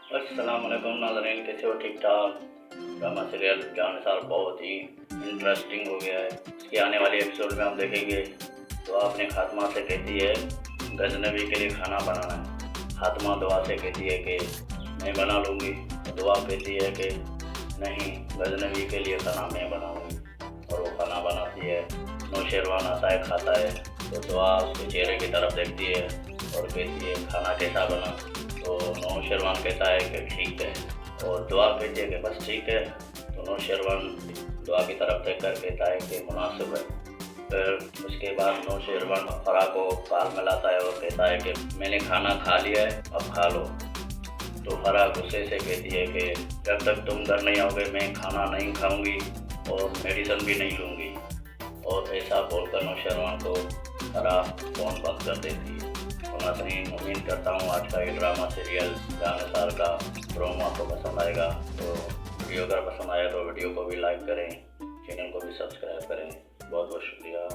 अस्सलाम वालेकुम नाज़रीन, कैसे हो? ठीक ठाक। ड्रामा सीरियल जानसार बहुत ही इंटरेस्टिंग हो गया है। इसके आने वाले एपिसोड में हम देखेंगे तो आपने खात्मा से कहती है गजनबी के लिए खाना बनाना है। खात्मा दुआ से कहती है कि मैं बना लूँगी। दुआ कहती है कि नहीं, गजनबी के लिए खाना मैं बनाऊँगी। और वो खाना बनाती है। नौशेरवान आता है, खाता है तो दुआ उसके चेहरे की तरफ देखती है और कहती है खाना कैसा बना। तो नौशेरवान कहता है कि ठीक है, और दुआ कहती है कि बस ठीक है। तो नौशेरवान दुआ की तरफ देख कर कहता है कि मुनासिब है। फिर उसके बाद नौशेरवान फरा को काल में लाता है और कहता है कि मैंने खाना खा लिया है, अब खा लो। तो फरा गुस्से से कहती है कि जब तक तुम घर नहीं आओगे मैं खाना नहीं खाऊंगी और मेडिसिन भी नहीं लूँगी। और ऐसा बोलकर नौशेरवान को फरा फ़ोन बंद कर देती है। तो नाज़रीन, उम्मीद करता हूँ आज का ये ड्रामा सीरियल जानसार का प्रोमो आपको पसंद आएगा। तो वीडियो अगर पसंद आया तो वीडियो को भी लाइक करें, चैनल को भी सब्सक्राइब करें। बहुत बहुत शुक्रिया।